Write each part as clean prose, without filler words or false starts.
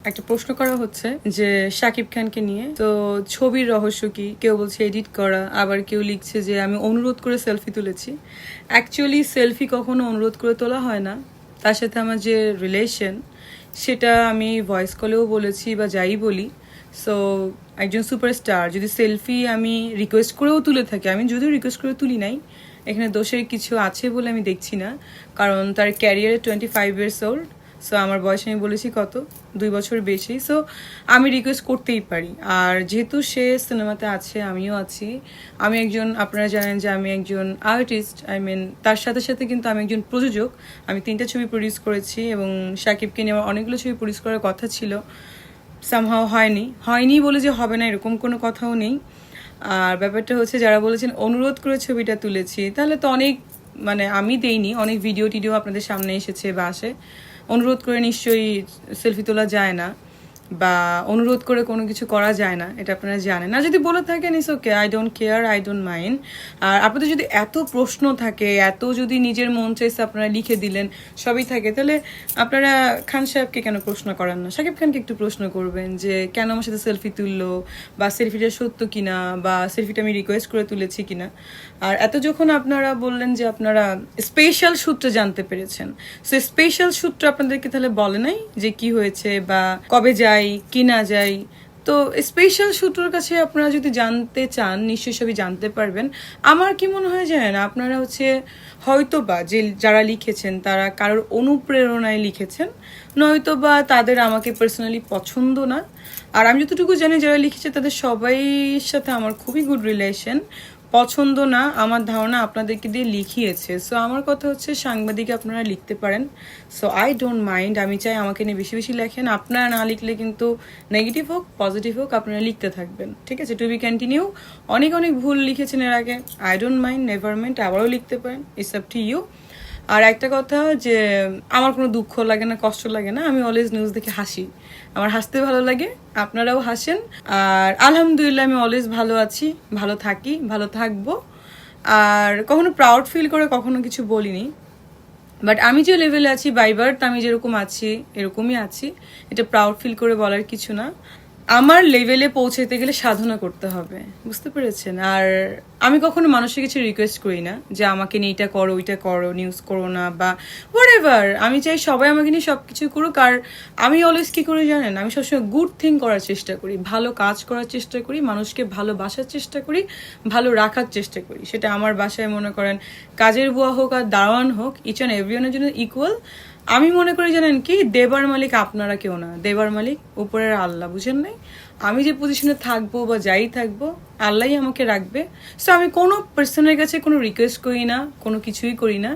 একটা প্রশ্ন করা হচ্ছে যে শাকিব খানকে নিয়ে, তো ছবির রহস্য কি? কেউ বলছে এডিট করা, আবার কেউ লিখছে যে আমি অনুরোধ করে সেলফি তুলেছি। অ্যাকচুয়ালি সেলফি কখনো অনুরোধ করে তোলা হয় না। তার সাথে আমার যে রিলেশন, সেটা আমি ভয়েস কলেও বলেছি বা যাই বলি। সো একজন সুপারস্টার যদি সেলফি আমি রিকোয়েস্ট করেও তুলে থাকি, আমি যদিও রিকোয়েস্ট করে তুলি নাই, এখানে দোষের কিছু আছে বলে আমি দেখছি না। কারণ তার ক্যারিয়ারে 25 ইয়ার্স ওল্ড। সো আমার বয়স আমি বলেছি কত, 2 বছর বেশি। সো আমি রিকোয়েস্ট করতেই পারি। আর যেহেতু সে সিনেমাতে আছে, আমিও আছি, আমি একজন, আপনারা জানেন যে আমি একজন আর্টিস্ট, তার সাথে সাথে কিন্তু আমি একজন প্রযোজক। আমি 3টা ছবি প্রডিউস করেছি এবং শাকিবকে নিয়ে আমার অনেকগুলো ছবি প্রডিউস করার কথা ছিল। সামহাও হয়নি বলে যে হবে না এরকম কোনো কথাও নেই। আর ব্যাপারটা হচ্ছে, যারা বলেছেন অনুরোধ করে ছবিটা তুলেছি, তাহলে তো অনেক, আমি দেইনি, অনেক ভিডিও টিডিও আপনাদের সামনে এসেছে বা আসে। অনুরোধ করে নিশ্চয়ই সেলফি তোলা যায় না, বা অনুরোধ করে কোনো কিছু করা যায় না, এটা আপনারা জানেন না। যদি বলে থাকেন it's okay, I don't care, I don't mind. আর আপনাদের যদি এত প্রশ্ন থাকে, এত যদি নিজের মন চাইছে আপনারা লিখে দিলেন, সবই থাকে, তাহলে আপনারা খান সাহেবকে কেন প্রশ্ন করেন না? শাকিব খানকে একটু প্রশ্ন করবেন যে কেন আমার সাথে সেলফি তুললো, বা সেলফিটা সত্য কিনা, বা সেলফিটা আমি রিকোয়েস্ট করে তুলেছি কিনা। আর এত যখন আপনারা বললেন যে আপনারা স্পেশাল সূত্রে জানতে পেরেছেন, সো স্পেশাল সূত্র আপনাদেরকে তাহলে বলে নাই যে কি হয়েছে বা কবে যাই কি না যাই? তো স্পেশাল সূত্রের কাছে আপনারা যদি জানতে চান, নিশ্চয়ই সবই জানতে পারবেন। আমার কি মনে হয় জানেন, আপনারা হয়তো বা যে যারা লিখেছেন তারা কারোর অনুপ্রেরণায় লিখেছেন, নয়তো বা তাদের আমাকে পার্সোনালি পছন্দ না। আর আমি যতটুকু জানি যারা লিখেছে তাদের সবাইয়ের সাথে আমার খুবই গুড রিলেশন। পছন্দ না, আমার ধারণা আপনাদেরকে দিয়ে লিখিয়েছে। সো আমার কথা হচ্ছে, সাংবাদিক আপনারা লিখতে পারেন, সো আই ডোন্ট মাইন্ড। আমি চাই আমাকে নিয়ে বেশি বেশি লেখেন। আপনারা না লিখলে কিন্তু নেগেটিভ হোক পজিটিভ হোক আপনারা লিখতে থাকবেন, ঠিক আছে? To be continue. অনেক অনেক ভুল লিখেছেন এর আগে, I don't mind, never mind, আবারও লিখতে পারেন, ইটস আপ টু ইউ। আর একটা কথা যে আমার কোনো দুঃখ লাগে না, কষ্ট লাগে না, আমি অলওয়েজ নিউজ দেখে হাসি, আমার হাসতে ভালো লাগে, আপনারাও হাসেন। আর আলহামদুলিল্লাহ আমি অলওয়েজ ভালো আছি, ভালো থাকি, ভালো থাকবো। আর কখনো প্রাউড ফিল করে কখনো কিছু বলিনি, বাট আমি যে লেভেলে আছি বাই বার্থ, আমি যেরকম আছি এরকমই আছি, এটা প্রাউড ফিল করে বলার কিছু না। আমার লেভেলে পৌঁছাতে গেলে সাধনা করতে হবে, বুঝতে পেরেছেন? আর আমি কখনো মানুষের কিছু রিকোয়েস্ট করি না যে আমাকে নিয়ে এটা করো, ওইটা করো, নিউজ করো না, বা হোয়াট এভার। আমি চাই সবাই আমাকে নিয়ে সব কিছু করুক। আর আমি অলওয়েজ কি করি জানেন, আমি সবসময় গুড থিং করার চেষ্টা করি, ভালো কাজ করার চেষ্টা করি, মানুষকে ভালোবাসার চেষ্টা করি, ভালো রাখার চেষ্টা করি। সেটা আমার বাসায় মনে করেন কাজের বুয়া হোক আর দারোয়ান হোক, ইচ অ্যান্ড এভরিওয়ানের জন্য ইকুয়াল। আমি মনে করি জানেন কি, দেবার মালিক আপনারা কেউ না, দেবার মালিক উপরের আল্লাহ, বুঝেন নাই? আমি যে পজিশনে থাকবো বা যাই থাকবো, আল্লাহই আমাকে রাখবে। সো আমি কোনো পার্সনের কাছে কোনো রিকোয়েস্ট করি না, কোনো কিছুই করি না।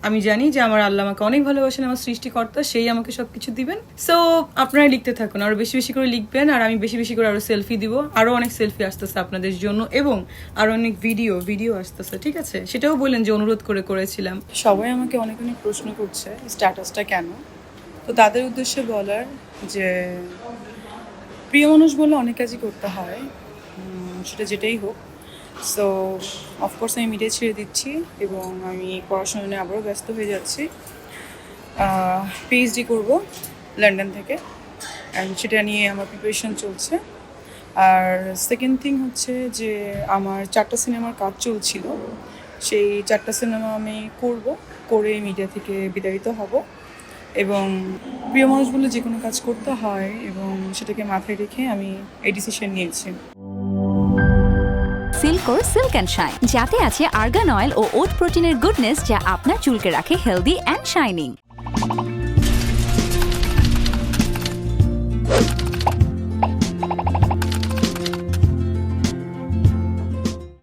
আমি জানি যে আমার আল্লাহ আমাকে অনেক ভালোবাসেন, আমার সৃষ্টিকর্তা, সেই আমাকে সবকিছু দিবেন। সো আপনারা লিখতে থাকুন, আরো বেশি বেশি করে লিখবেন, আর আমি বেশি বেশি করে আরো সেলফি দিব, আরো অনেক সেলফি আসতেছে আপনাদের জন্য, এবং আরো অনেক ভিডিও আসতেছে, ঠিক আছে? সেটাও বললেন যে অনুরোধ করে করেছিলাম। সবাই আমাকে অনেক অনেক প্রশ্ন করছে স্ট্যাটাসটা কেন, তো তাদের উদ্দেশ্যে বলার যে প্রিয় মানুষ বলে অনেক কাজই করতে হয়, সেটা যেটাই হোক। সো অফকোর্স আমি মিডিয়া ছেড়ে দিচ্ছি এবং আমি পড়াশোনা নিয়ে আবারও ব্যস্ত হয়ে যাচ্ছি। পিএইচডি করব লন্ডন থেকে, অ্যান্ড সেটা নিয়ে আমার প্রিপারেশন চলছে। আর সেকেন্ড থিং হচ্ছে যে আমার 4টা সিনেমার কাজ চলছিল, সেই 4টা সিনেমা আমি করে মিডিয়া থেকে বিতাড়িত হব। এবং প্রিয় মানুষ বলে যে কোনো কাজ করতে হয়, এবং সেটাকে মাথায় রেখে আমি এই ডিসিশন নিয়েছি। সিল্কোর সিল্ক অ্যান্ড শাইন, যাতে আছে আর্গান অয়েল ও ওট প্রোটিনের গুডনেস, যা আপনার চুলকে রাখে হেলদি অ্যান্ড শাইনিং।